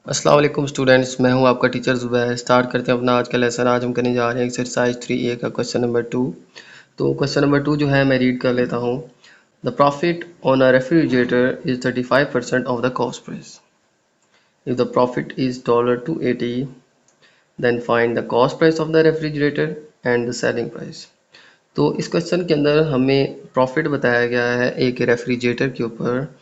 अस्सलाम वालेकुम स्टूडेंट्स, मैं हूं आपका टीचर ज़ुबैर। स्टार्ट करते हैं अपना आज का लेसन। आज हम करने जा रहे हैं एक्सरसाइज 3A का क्वेश्चन नंबर 2। तो क्वेश्चन नंबर 2 जो है मैं रीड कर लेता हूं। The profit on a refrigerator is 35% of the cost price. If the profit is $280, then find the cost price of the refrigerator and the selling price. तो इस question के अंदर हमें प्रॉफिट बताया गया है एक रेफ्रिजरेटर के ऊपर,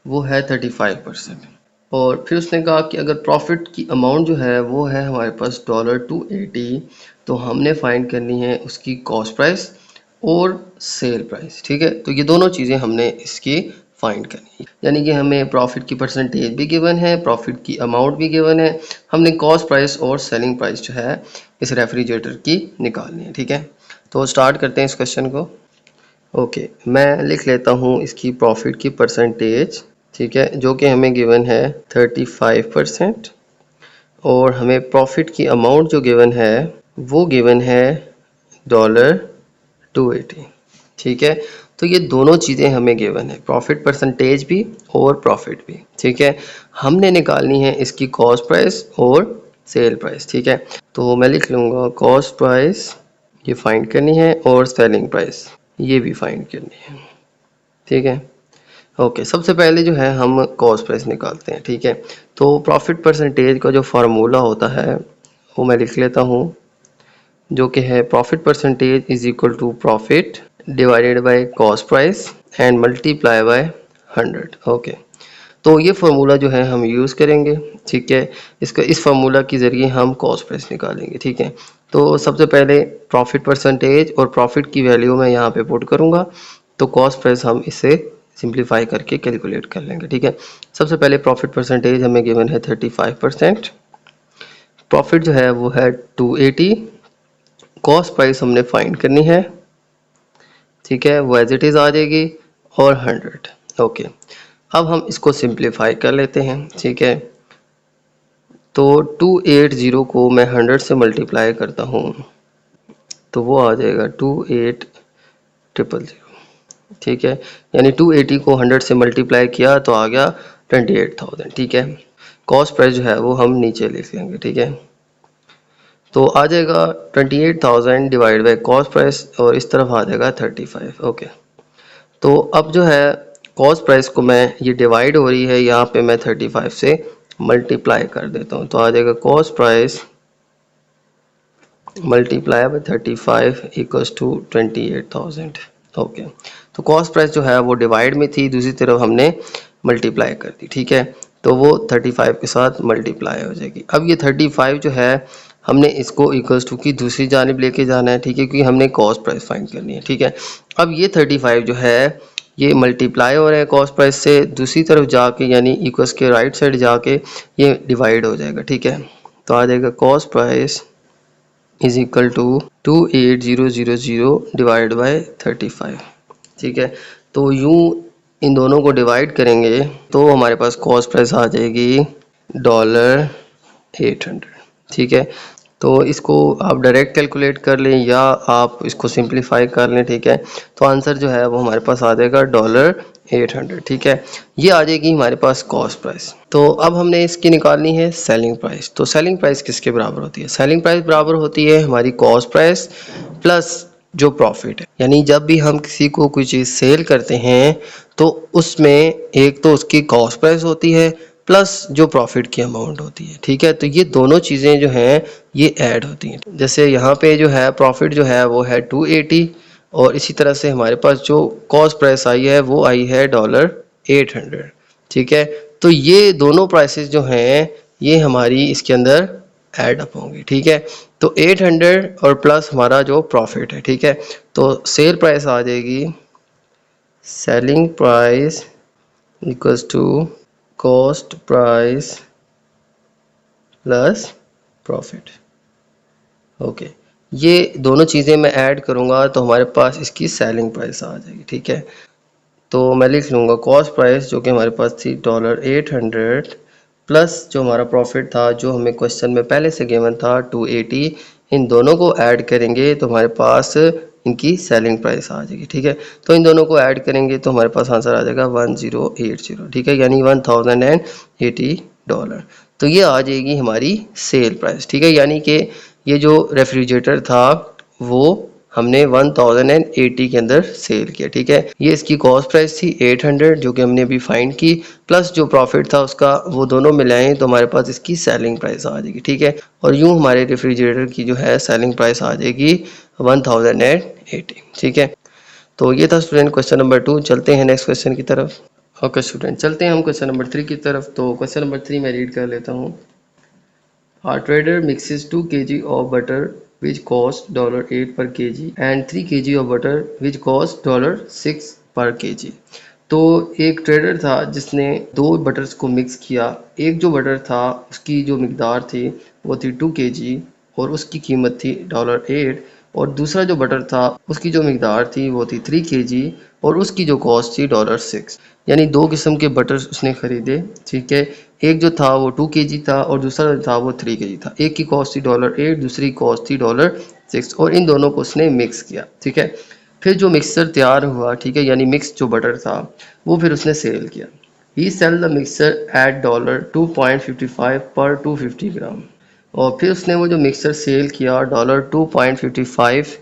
वो है 35%। और फिर उसने कहा कि अगर प्रॉफिट की अमाउंट जो है वो है हमारे पास $280, तो हमने फाइंड करनी है उसकी कॉस्ट प्राइस और सेल प्राइस। ठीक है, तो ये दोनों चीज़ें हमने इसकी फाइंड करनी है, यानी कि हमें प्रॉफिट की परसेंटेज भी गिवन है, प्रॉफिट की अमाउंट भी गिवन है, हमने कॉस्ट प्राइस और सेलिंग प्राइस जो है इस रेफ्रिजरेटर की निकालनी है। ठीक है, तो स्टार्ट करते हैं इस क्वेश्चन को। ओके, मैं लिख लेता हूँ इसकी प्रॉफिट की परसेंटेज। ठीक है, जो कि हमें गिवन है 35%, और हमें प्रॉफिट की अमाउंट जो गिवन है वो गिवन है $280। ठीक है, तो ये दोनों चीज़ें हमें गिवन है, प्रॉफिट परसेंटेज भी और प्रॉफिट भी। ठीक है, हमने निकालनी है इसकी कॉस्ट प्राइस और सेल प्राइस। ठीक है, तो मैं लिख लूँगा कॉस्ट प्राइस ये फाइंड करनी है और सेलिंग प्राइस ये भी फाइंड करनी है। ठीक है, ओके, सबसे पहले जो है हम कॉस्ट प्राइस निकालते हैं। ठीक है, तो प्रॉफिट परसेंटेज का जो फार्मूला होता है वो मैं लिख लेता हूँ, जो कि है profit percentage is equal to profit divided by cost price and multiply by 100। Okay, तो ये फार्मूला जो है हम यूज़ करेंगे। ठीक है, इस फार्मूला के ज़रिए हम कॉस्ट प्राइस निकालेंगे। ठीक है, तो सबसे पहले प्रॉफिट परसेंटेज और प्रॉफिट की वैल्यू मैं यहाँ पे पुट करूँगा, तो कॉस्ट प्राइस हम इसे सिंप्लीफाई करके कैलकुलेट कर लेंगे। ठीक है, सबसे पहले प्रॉफिट परसेंटेज हमें गिवन है 35%, प्रॉफिट जो है वो है 280, कॉस्ट प्राइस हमने फाइंड करनी है। ठीक है, वो एज इट इज़ आ जाएगी, और 100। ओके, अब हम इसको सिंप्लीफाई कर लेते हैं। ठीक है, तो 280 को मैं 100 से मल्टीप्लाई करता हूँ तो वो आ जाएगा 28000। ठीक है, यानी 280 को 100 से मल्टीप्लाई किया तो आ गया 28,000। ठीक है, कॉस्ट प्राइस जो है वो हम नीचे लिख लेंगे। ठीक है, तो आ जाएगा 28,000 डिवाइड बाई कॉस्ट प्राइस, और इस तरफ आ जाएगा 35। ओके, तो अब जो है कॉस्ट प्राइस को मैं, ये डिवाइड हो रही है यहाँ पे, मैं 35 से मल्टीप्लाई कर देता हूँ, तो आ जाएगा cost price multiply by 35 equals to 28,000। Okay, तो कॉस्ट प्राइस जो है वो डिवाइड में थी, दूसरी तरफ हमने मल्टीप्लाई कर दी। ठीक है, तो वो 35 के साथ मल्टीप्लाई हो जाएगी। अब ये 35 जो है हमने इसको इक्वल्स टू की दूसरी जानिब लेके जाना है। ठीक है, क्योंकि हमने कॉस्ट प्राइस फाइंड करनी है। ठीक है, अब ये 35 जो है ये मल्टीप्लाई हो रहे हैं कॉस्ट प्राइस से, दूसरी तरफ जाके यानी इक्वल्स के राइट साइड जाके ये डिवाइड हो जाएगा। ठीक है, तो आ जाएगा cost price is equal to 28000 divide by 35। ठीक है, तो यूँ इन दोनों को डिवाइड करेंगे तो हमारे पास कॉस्ट प्राइस आ जाएगी $800। ठीक है, तो इसको आप डायरेक्ट कैलकुलेट कर लें या आप इसको सिंप्लीफाई कर लें। ठीक है, तो आंसर जो है वो हमारे पास आ जाएगा $800। ठीक है, ये आ जाएगी हमारे पास कॉस्ट प्राइस। तो अब हमने इसकी निकालनी है सेलिंग प्राइस। तो सेलिंग प्राइस किसके बराबर होती है? सेलिंग प्राइस बराबर होती है हमारी कॉस्ट प्राइस प्लस जो प्रॉफिट है। यानी जब भी हम किसी को कोई चीज़ सेल करते हैं तो उसमें एक तो उसकी कॉस्ट प्राइस होती है प्लस जो प्रॉफिट की अमाउंट होती है। ठीक है, तो ये दोनों चीज़ें जो हैं ये ऐड होती हैं। जैसे यहाँ पे जो है प्रॉफिट जो है वो है 280, और इसी तरह से हमारे पास जो कॉस्ट प्राइस आई है वो आई है $800। ठीक है, तो ये दोनों प्राइसेस जो हैं ये हमारी इसके अंदर ऐड अप होंगी। ठीक है, तो 800 और प्लस हमारा जो प्रॉफिट है। ठीक है, तो सेल प्राइस आ जाएगी, selling price equals to cost price plus profit. Okay, ये दोनों चीज़ें मैं ऐड करूँगा तो हमारे पास इसकी सेलिंग प्राइस आ जाएगी। ठीक है, तो मैं लिख लूँगा कॉस्ट प्राइस जो कि हमारे पास थी $800 प्लस जो हमारा प्रॉफिट था जो हमें क्वेश्चन में पहले से गिवन था 280, इन दोनों को ऐड करेंगे तो हमारे पास इनकी सेलिंग प्राइस आ जाएगी। ठीक है, तो इन दोनों को ऐड करेंगे तो हमारे पास आंसर आ जाएगा 1080। ठीक है, यानी $1080। तो ये आ जाएगी हमारी सेल प्राइस, ठीक है। यानी कि ये जो रेफ्रिजरेटर था वो हमने 1080 के अंदर सेल किया, ठीक है। ये इसकी कॉस्ट प्राइस थी 800 जो कि हमने अभी फाइंड की, प्लस जो प्रॉफिट था उसका, वो दोनों मिलाएं तो हमारे पास इसकी सेलिंग प्राइस आ जाएगी, ठीक है। और यूं हमारे रेफ्रिजरेटर की जो है सेलिंग प्राइस आ जाएगी 1080, ठीक है। तो ये था स्टूडेंट क्वेश्चन नंबर 2। चलते हैं नेक्स्ट क्वेश्चन की तरफ। ओके स्टूडेंट, चलते हैं हम क्वेश्चन नंबर 3 की तरफ। तो क्वेश्चन नंबर 3 मैं रीड कर लेता हूँ। A trader mixes 2 kg of butter which cost $8 per kg and 3 kg of butter which cost $6 per kg। तो एक ट्रेडर था जिसने दो बटर्स को मिक्स किया। एक जो बटर था उसकी जो मिकदार थी वो थी 2 kg और उसकी कीमत थी $8, और दूसरा जो बटर था उसकी जो मिकदार थी वो थी 3 kg और उसकी जो कॉस्ट थी $6। यानी दो किस्म के बटर्स उसने ख़रीदे, ठीक है। एक जो था वो 2 kg था और दूसरा जो था वो 3 kg था। एक की कॉस्ट थी $8, दूसरी कॉस्ट थी $6, और इन दोनों को उसने मिक्स किया, ठीक है। फिर जो मिक्सचर तैयार हुआ, ठीक है, यानी मिक्स जो बटर था वो फिर उसने सेल किया। ही सेल द मिक्सचर एट $2.55 पर 250 ग्राम। और फिर उसने वो जो मिक्सचर सेल किया $2.55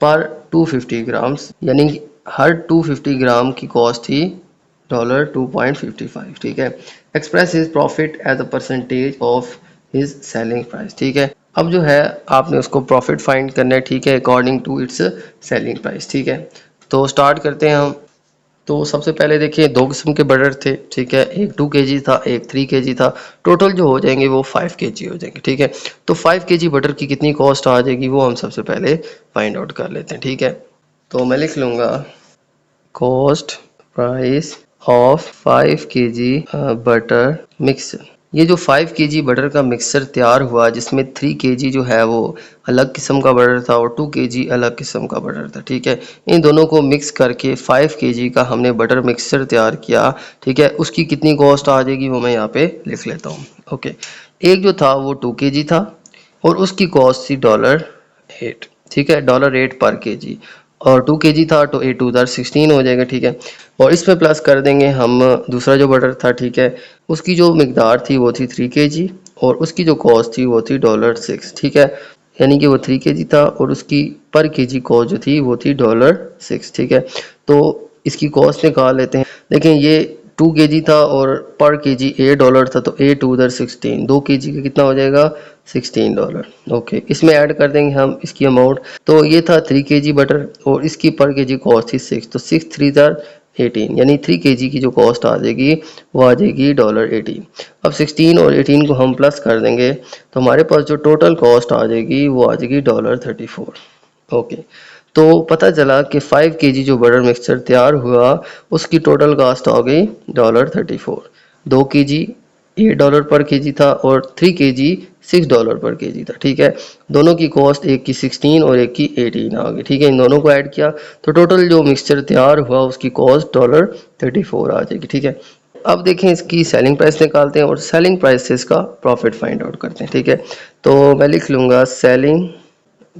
पर 250 ग्राम्स, यानी हर 250 ग्राम की कॉस्ट थी $2.55, ठीक है। Express his profit as a percentage of his selling price, ठीक है। अब जो है आपने उसको प्रॉफिट फाइंड करना है, ठीक है, according to its selling price, ठीक है। तो स्टार्ट करते हैं हम। तो सबसे पहले देखिए दो किस्म के बटर थे, ठीक है। एक 2 kg था, एक 3 kg था। टोटल जो हो जाएंगे वो 5 kg हो जाएंगे, ठीक है। तो 5 kg बटर की कितनी कॉस्ट आ जाएगी वो हम सबसे पहले फाइंड आउट कर लेते हैं, ठीक है। तो मैं लिख लूँगा cost price of 5 kg butter mixer. ये जो 5 kg बटर का मिक्सर तैयार हुआ जिसमें 3 kg जो है वो अलग किस्म का बटर था और 2 kg अलग किस्म का बटर था, ठीक है। इन दोनों को मिक्स करके 5 kg का हमने बटर मिक्सर तैयार किया, ठीक है। उसकी कितनी कॉस्ट आ जाएगी वो मैं यहाँ पे लिख लेता हूँ। ओके, एक जो था वो 2 kg था और उसकी कॉस्ट थी $8, ठीक है, $8 पर kg। और 2 kg था तो 8 टू 16 हो जाएगा, ठीक है। और इसमें प्लस कर देंगे हम दूसरा जो बटर था, ठीक है, उसकी जो मिकदार थी वो थी 3 kg और उसकी जो कॉस्ट थी वो थी $6, ठीक है। यानी कि वो 3 kg था और उसकी पर kg कॉस्ट जो थी वो थी $6, ठीक है। तो इसकी कॉस्ट निकाल लेते हैं। देखें ये 2 kg था और पर kg $8 था, तो 8 टू 16, 2 kg का कितना हो जाएगा $16। ओके, इसमें ऐड कर देंगे हम इसकी अमाउंट। तो ये था 3 kg बटर और इसकी पर kg कॉस्ट थी 6, तो 6 3 18, यानी 3 kg की जो कॉस्ट आ जाएगी वो आ जाएगी $18। अब 16 और 18 को हम प्लस कर देंगे तो हमारे पास जो टोटल कॉस्ट आ जाएगी वो आ जाएगी $34। ओके, तो पता चला कि 5 kg जो बटर मिक्सचर तैयार हुआ उसकी टोटल कास्ट आ गई $34। 2 kg $8 पर kg था और 3 kg $6 पर kg था, ठीक है। दोनों की कॉस्ट एक की 16 और एक की 18 आ गई, ठीक है। इन दोनों को ऐड किया तो टोटल जो मिक्सचर तैयार हुआ उसकी कॉस्ट $34 आ जाएगी, ठीक है। अब देखें इसकी सेलिंग प्राइस निकालते हैं और सेलिंग प्राइस से इसका प्रॉफिट फाइंड आउट करते हैं, ठीक है। तो मैं लिख लूँगा सेलिंग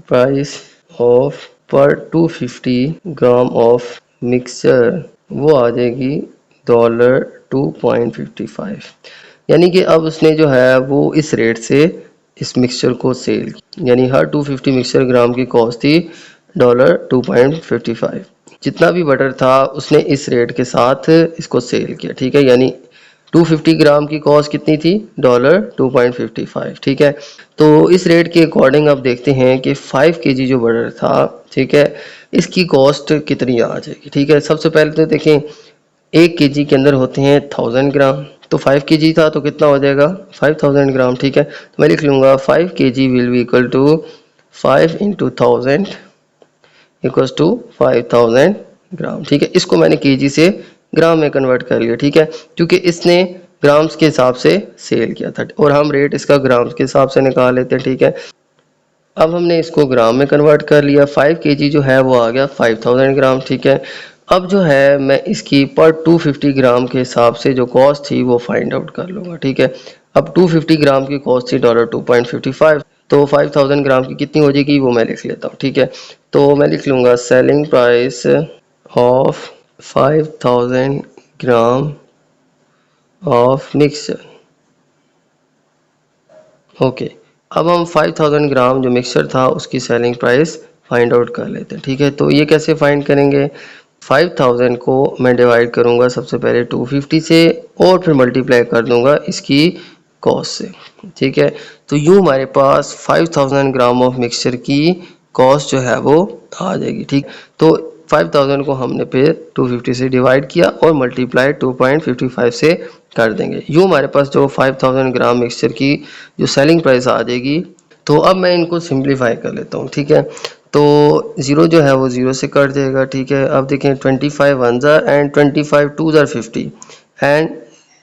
प्राइस ऑफ पर 250 ग्राम ऑफ मिक्सचर वो आ जाएगी $2.55। यानी कि अब उसने जो है वो इस रेट से इस मिक्सचर को सेल, यानी हर 250 मिक्सचर ग्राम की कॉस्ट थी $2.55। जितना भी बटर था उसने इस रेट के साथ इसको सेल किया, ठीक है। यानी 250 ग्राम की कॉस्ट कितनी थी $2.55, ठीक है। तो इस रेट के अकॉर्डिंग अब देखते हैं कि 5 kg जो बटर था, ठीक है, इसकी कॉस्ट कितनी आ जाएगी, ठीक है। सबसे पहले तो देखें 1 kg के अंदर होते हैं 1000 ग्राम, तो 5 kg था तो कितना हो जाएगा 5000 ग्राम, ठीक है। तो मैं लिख लूँगा 5 kg will be equal to 5 into 1000 equals to 5000 gram, ठीक है। इसको मैंने केजी से ग्राम में कन्वर्ट कर लिया, ठीक है, क्योंकि इसने ग्राम्स के हिसाब से सेल किया था और हम रेट इसका ग्राम्स के हिसाब से निकाल लेते हैं, ठीक है। अब हमने इसको ग्राम में कन्वर्ट कर लिया। 5 kg जो है वो आ गया 5000 ग्राम, ठीक है। अब जो है मैं इसकी पर 250 ग्राम के हिसाब से जो कॉस्ट थी वो फाइंड आउट कर लूँगा, ठीक है। अब 250 ग्राम की कॉस्ट थी $2.55, तो 5000 ग्राम की कितनी हो जाएगी वो मैं लिख लेता हूँ, ठीक है। तो मैं लिख लूँगा selling price of 5000 gram of mixture okay, अब हम 5000 ग्राम जो मिक्सचर था उसकी सेलिंग प्राइस फाइंड आउट कर लेते हैं। ठीक है, तो ये कैसे फाइंड करेंगे? 5000 को मैं डिवाइड करूंगा सबसे पहले 250 से और फिर मल्टीप्लाई कर दूंगा इसकी कॉस्ट से। ठीक है, तो यूँ हमारे पास 5000 ग्राम ऑफ मिक्सचर की कॉस्ट जो है वो आ जाएगी। ठीक, तो 5000 को हमने फिर 250 से डिवाइड किया और मल्टीप्लाई 2.55 से कर देंगे। यूँ हमारे पास जो 5000 ग्राम मिक्सचर की जो सेलिंग प्राइस आ जाएगी। तो अब मैं इनको सिंप्लीफाई कर लेता हूँ। ठीक है, तो 0 जो है वो 0 से कट जाएगा। ठीक है, अब देखें 25 1 ज़ार एंड 25 2 ज़ार 50 एंड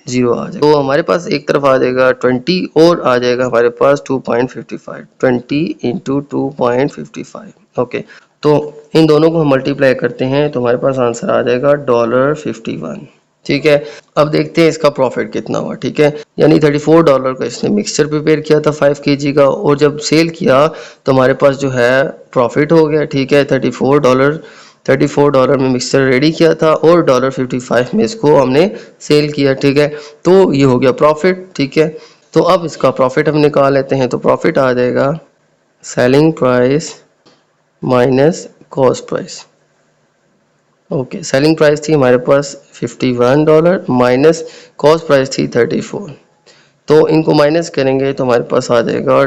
0 आ जाएगा। तो हमारे पास एक तरफ आ जाएगा 20 और आ जाएगा हमारे पास 2.55, 20 इंटू 2.55। ओके, तो इन दोनों को हम मल्टीप्लाई करते हैं तो हमारे पास आंसर आ जाएगा $51। ठीक है, अब देखते हैं इसका प्रॉफिट कितना हुआ। ठीक है, यानी $34 का इसने मिक्सचर प्रिपेयर किया था 5 kg का, और जब सेल किया तो हमारे पास जो है प्रॉफिट हो गया। ठीक है, $34 में मिक्सचर रेडी किया था और $55 में इसको हमने सेल किया। ठीक है, तो ये हो गया प्रॉफिट। ठीक है, तो अब इसका प्रॉफिट हम निकाल लेते हैं। तो प्रॉफिट आ जाएगा selling price minus cost price. Okay, selling price थी हमारे पास $51 माइनस कॉस्ट प्राइस थी 34। तो इनको माइनस करेंगे तो हमारे पास आ जाएगा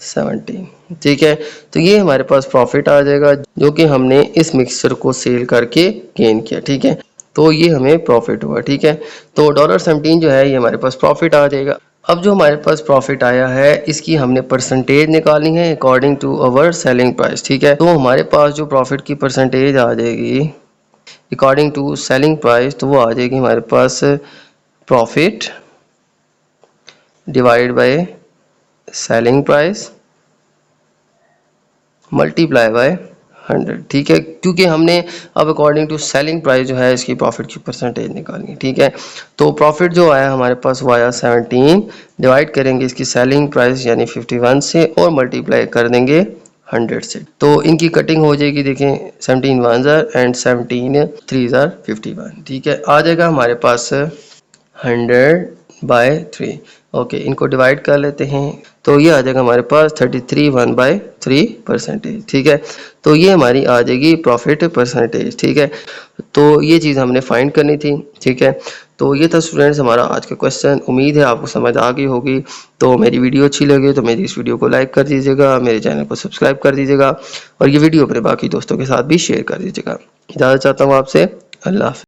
$17। ठीक है, तो ये हमारे पास प्रॉफिट आ जाएगा जो कि हमने इस मिक्सचर को सेल करके गेन किया। ठीक है, तो ये हमें प्रॉफिट हुआ। ठीक है, तो $17 जो है ये हमारे पास प्रॉफिट आ जाएगा। अब जो हमारे पास प्रॉफिट आया है इसकी हमने परसेंटेज निकालनी है according to our selling price. ठीक है, तो हमारे पास जो प्रॉफिट की परसेंटेज आ जाएगी अकॉर्डिंग टू सेलिंग प्राइस, तो वो आ जाएगी हमारे पास profit divide by selling price multiply by 100। ठीक है, क्योंकि हमने अब अकॉर्डिंग टू सेलिंग प्राइस जो है इसकी प्रॉफिट की परसेंटेज निकालनी। ठीक है, तो प्रॉफिट जो आया हमारे पास वो आया 17, डिवाइड करेंगे इसकी सेलिंग प्राइस यानी 51 से और मल्टीप्लाई कर देंगे 100 से। तो इनकी कटिंग हो जाएगी, देखें 17 1 ज़ार एंड 17 3 ज़ार 51। ठीक है, आ जाएगा हमारे पास 100/3। ओके, इनको डिवाइड कर लेते हैं तो ये आ जाएगा हमारे पास 33 1/3%। ठीक है, तो ये हमारी आ जाएगी प्रॉफिट परसेंटेज। ठीक है, तो ये चीज़ हमने फाइंड करनी थी। ठीक है, तो ये था स्टूडेंट्स हमारा आज का क्वेश्चन। उम्मीद है आपको समझ आ गई होगी। तो मेरी वीडियो अच्छी लगे तो मेरी इस वीडियो को लाइक कर दीजिएगा, मेरे चैनल को सब्सक्राइब कर दीजिएगा और ये वीडियो अपने बाकी दोस्तों के साथ भी शेयर कर दीजिएगा। इजाज़त चाहता हूँ आपसे। अल्लाह हाफ़िज़।